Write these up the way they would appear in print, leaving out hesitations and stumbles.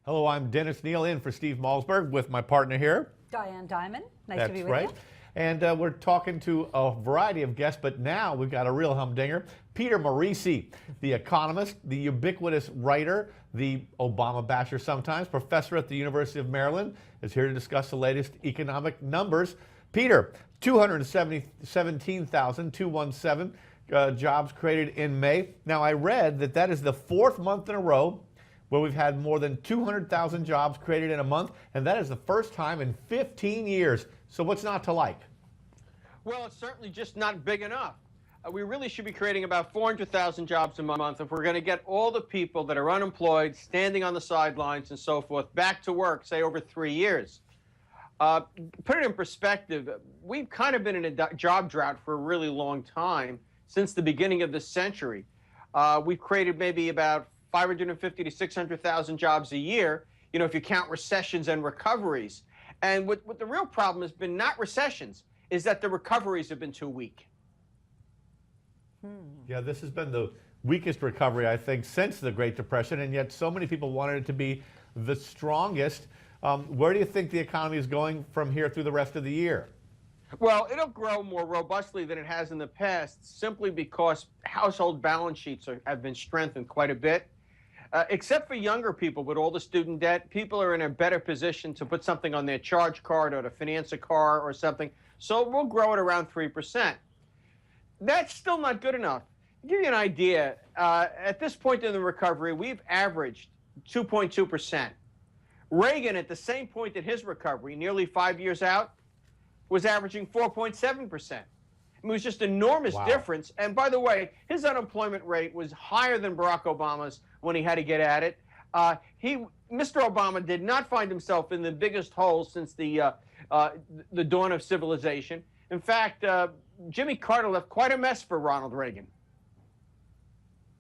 Hello, I'm Dennis Neal in for Steve Malzberg with my partner here. Diane Diamond. Nice That's to be with right. you. And we're talking to a variety of guests, but now we've got a real humdinger. Peter Morici, the economist, the ubiquitous writer, the Obama basher sometimes, professor at the University of Maryland, is here to discuss the latest economic numbers. Peter, 217,217 jobs created in May. Now, I read that that is the fourth month in a row where we've had more than 200,000 jobs created in a month, and that is the first time in 15 years. So what's not to like? Well, it's certainly just not big enough. We really should be creating about 400,000 jobs a month if we're going to get all the people that are unemployed, standing on the sidelines and so forth, back to work, say, over 3 years. Put it in perspective, we've kind of been in a job drought for a really long time, since the beginning of this century. We've created maybe about 550 to 600,000 jobs a year, if you count recessions and recoveries. And what the real problem has been, not recessions, is that the recoveries have been too weak. Yeah, this has been the weakest recovery, I think, since the Great Depression, and yet so many people wanted it to be the strongest. Where do you think the economy is going from here through the rest of the year? Well, it'll grow more robustly than it has in the past, simply because household balance sheets have been strengthened quite a bit. Except for younger people with all the student debt, people are in a better position to put something on their charge card or to finance a car or something. So we'll grow it around 3%. That's still not good enough. To give you an idea, at this point in the recovery, we've averaged 2.2%. Reagan, at the same point in his recovery, nearly 5 years out, was averaging 4.7%. It was just an enormous difference. And by the way, his unemployment rate was higher than Barack Obama's when he had to get at it. Mr. Obama did not find himself in the biggest hole since the dawn of civilization. In fact, Jimmy Carter left quite a mess for Ronald Reagan.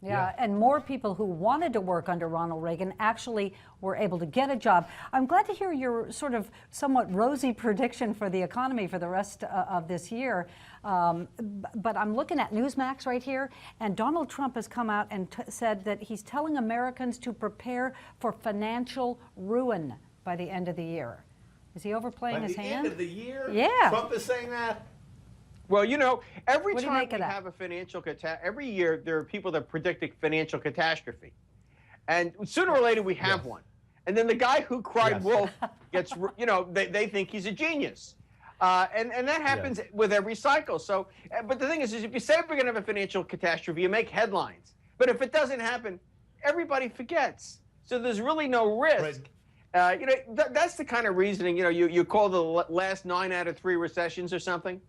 Yeah, and more people who wanted to work under Ronald Reagan actually were able to get a job. I'm glad to hear your sort of somewhat rosy prediction for the economy for the rest of this year. But I'm looking at Newsmax right here, and Donald Trump has come out and said that he's telling Americans to prepare for financial ruin by the end of the year. Is he overplaying his hand? By the end of the year? Yeah. Trump is saying that? Well, every time we have a financial catastrophe, every year there are people that predict a financial catastrophe. And sooner or later we have one. And then the guy who cried wolf gets, they think he's a genius. And that happens with every cycle. So, but the thing is if you say we're going to have a financial catastrophe, you make headlines. But if it doesn't happen, everybody forgets. So there's really no risk. Right. That's the kind of reasoning, you call the last 9 out of 3 recessions or something.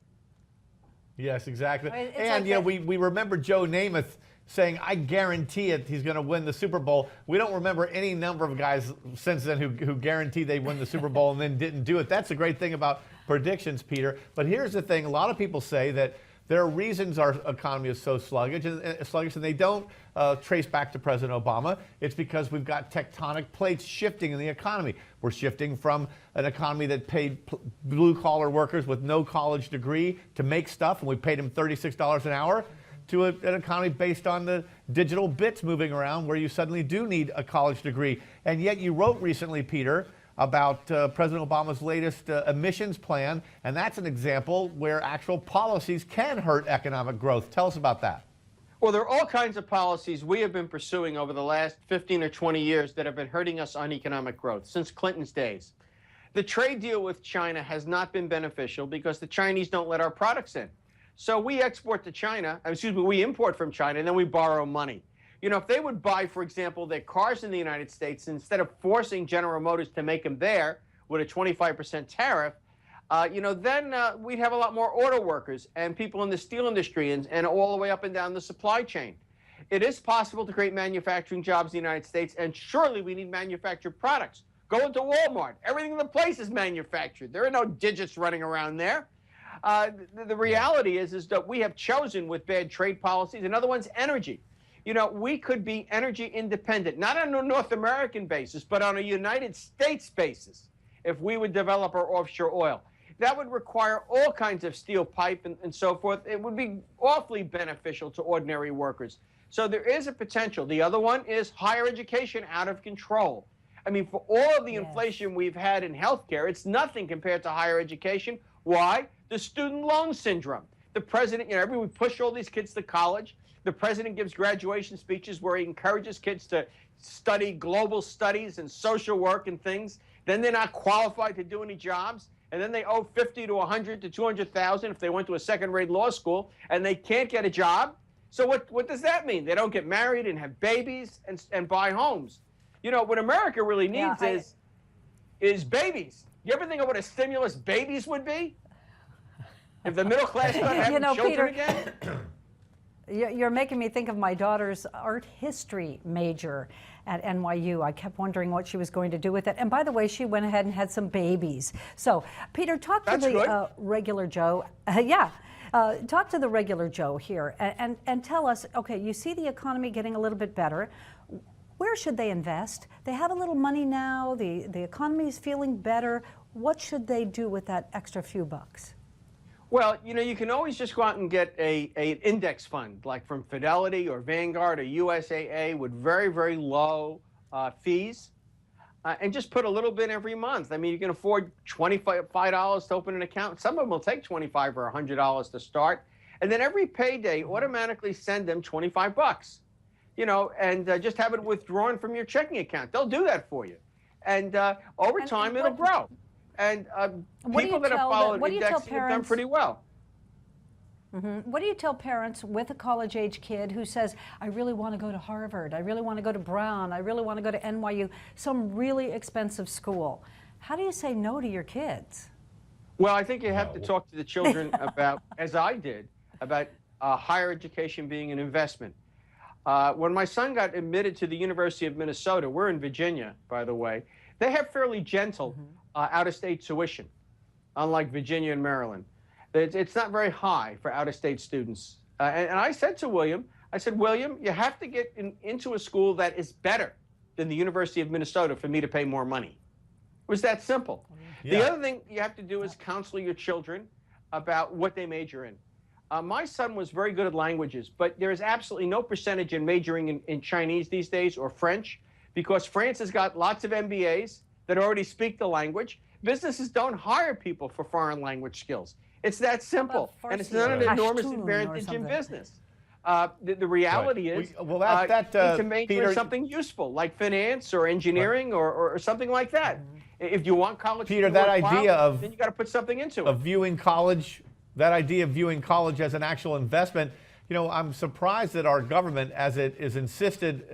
Yes, exactly. It's and like we remember Joe Namath saying, I guarantee it, he's going to win the Super Bowl. We don't remember any number of guys since then who guaranteed they'd win the Super Bowl and then didn't do it. That's the great thing about predictions, Peter. But here's the thing. A lot of people say that there are reasons our economy is so sluggish, and they don't trace back to President Obama. It's because we've got tectonic plates shifting in the economy. We're shifting from an economy that paid blue-collar workers with no college degree to make stuff, and we paid them $36 an hour, to an economy based on the digital bits moving around where you suddenly do need a college degree. And yet you wrote recently, Peter, about President Obama's latest emissions plan, and that's an example where actual policies can hurt economic growth. Tell us about that. Well, there are all kinds of policies we have been pursuing over the last 15 or 20 years that have been hurting us on economic growth since Clinton's days. The trade deal with China has not been beneficial because the Chinese don't let our products in. So we import from China, and then we borrow money. If they would buy, for example, their cars in the United States, instead of forcing General Motors to make them there with a 25% tariff, then we'd have a lot more auto workers and people in the steel industry and all the way up and down the supply chain. It is possible to create manufacturing jobs in the United States, and surely we need manufactured products. Go into Walmart. Everything in the place is manufactured. There are no digits running around there. The reality is that we have chosen with bad trade policies. Another one's energy. We could be energy independent, not on a North American basis, but on a United States basis, if we would develop our offshore oil. That would require all kinds of steel pipe and so forth. It would be awfully beneficial to ordinary workers. So there is a potential. The other one is higher education out of control. I mean, for all of the Yes. inflation we've had in healthcare, it's nothing compared to higher education. Why? The student loan syndrome. The president, we push all these kids to college. The president gives graduation speeches where he encourages kids to study global studies and social work and things. Then they're not qualified to do any jobs. And then they owe 50 to 100 to 200,000 if they went to a second-rate law school, and they can't get a job. So what does that mean? They don't get married and have babies and buy homes. What America really needs is babies. You ever think of what a stimulus babies would be? If the middle class started having children Peter, again? You're making me think of my daughter's art history major at NYU. I kept wondering what she was going to do with it. And by the way, she went ahead and had some babies. So, Peter, talk to the regular Joe. Talk to the regular Joe here and tell us, okay, you see the economy getting a little bit better. Where should they invest? They have a little money now. The economy is feeling better. What should they do with that extra few bucks? Well, you can always just go out and get an index fund, like from Fidelity or Vanguard or USAA with very, very low fees, and just put a little bit every month. I mean, you can afford $25 to open an account. Some of them will take $25 or $100 to start. And then every payday, automatically send them 25 bucks, and just have it withdrawn from your checking account. They'll do that for you. And over time, it'll grow. And people that have followed indexing have done pretty well. What do you tell parents with a college-age kid who says, I really want to go to Harvard, I really want to go to Brown, I really want to go to NYU, some really expensive school? How do you say no to your kids? Well, I think you have to talk to the children about, as I did, about higher education being an investment. When my son got admitted to the University of Minnesota, we're in Virginia, by the way, they have fairly gentle out-of-state tuition, unlike Virginia and Maryland. It's not very high for out-of-state students. And I said to William, William, you have to get into a school that is better than the University of Minnesota for me to pay more money. It was that simple. Yeah. The other thing you have to do is counsel your children about what they major in. My son was very good at languages, but there is absolutely no percentage in majoring in Chinese these days or French, because France has got lots of MBAs that already speak the language. Businesses don't hire people for foreign language skills. It's that simple, and it's not an enormous advantage in business. The reality is to major in something useful, like finance or engineering or something like that. If you want college, Peter, that idea of then you got to put something into it. Viewing college, that idea of viewing college as an actual investment. I'm surprised that our government, as it is insisted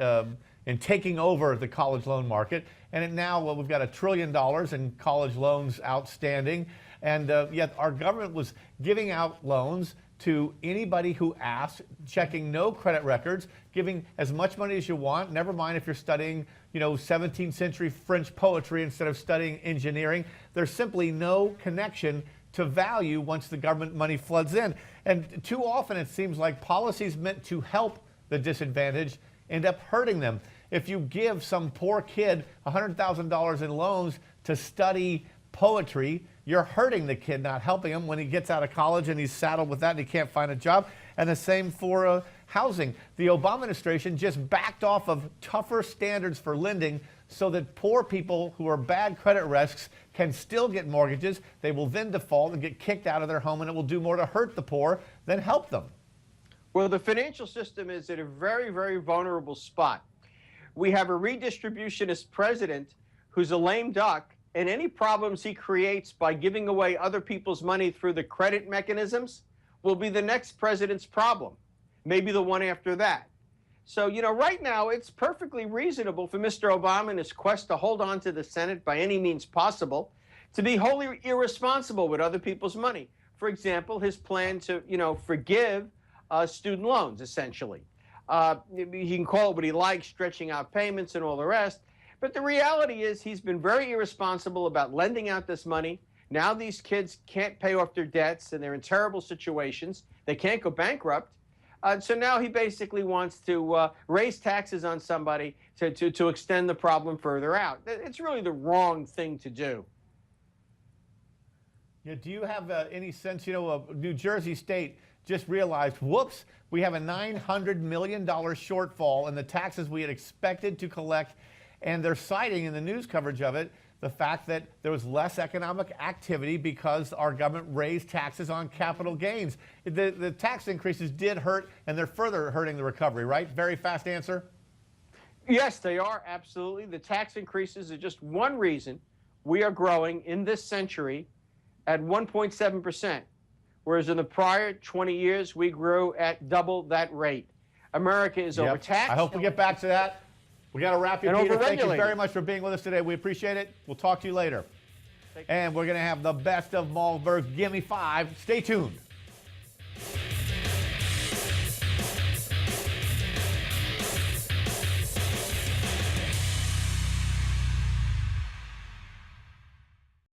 in taking over the college loan market, and now we've got $1 trillion in college loans outstanding, and yet our government was giving out loans to anybody who asked, checking no credit records, giving as much money as you want, never mind if you're studying 17th century French poetry instead of studying engineering. There's simply no connection to value once the government money floods in. And too often it seems like policies meant to help the disadvantaged end up hurting them. If you give some poor kid $100,000 in loans to study poetry, you're hurting the kid, not helping him when he gets out of college and he's saddled with that and he can't find a job. And the same for housing. The Obama administration just backed off of tougher standards for lending so that poor people who are bad credit risks can still get mortgages. They will then default and get kicked out of their home, and it will do more to hurt the poor than help them. Well, the financial system is at a very, very vulnerable spot. We have a redistributionist president who's a lame duck, and any problems he creates by giving away other people's money through the credit mechanisms will be the next president's problem, maybe the one after that. So, right now, it's perfectly reasonable for Mr. Obama in his quest to hold on to the Senate by any means possible to be wholly irresponsible with other people's money. For example, his plan to, forgive student loans, essentially. He can call it what he likes, stretching out payments and all the rest. But the reality is he's been very irresponsible about lending out this money. Now these kids can't pay off their debts, and they're in terrible situations. They can't go bankrupt. So now he basically wants to raise taxes on somebody to extend the problem further out. It's really the wrong thing to do. Yeah, do you have any sense, New Jersey State just realized, whoops, we have a $900 million shortfall in the taxes we had expected to collect, And they're citing in the news coverage of it the fact that there was less economic activity because our government raised taxes on capital gains. The tax increases did hurt, and they're further hurting the recovery, right? Very fast answer. Yes, they are, absolutely. The tax increases are just one reason we are growing in this century at 1.7%, whereas in the prior 20 years, we grew at double that rate. America is overtaxed. I hope we get back to that. We got to wrap you, Peter. Thank you very much for being with us today. We appreciate it. We'll talk to you later. And we're going to have the best of Malmberg. Give me 5. Stay tuned.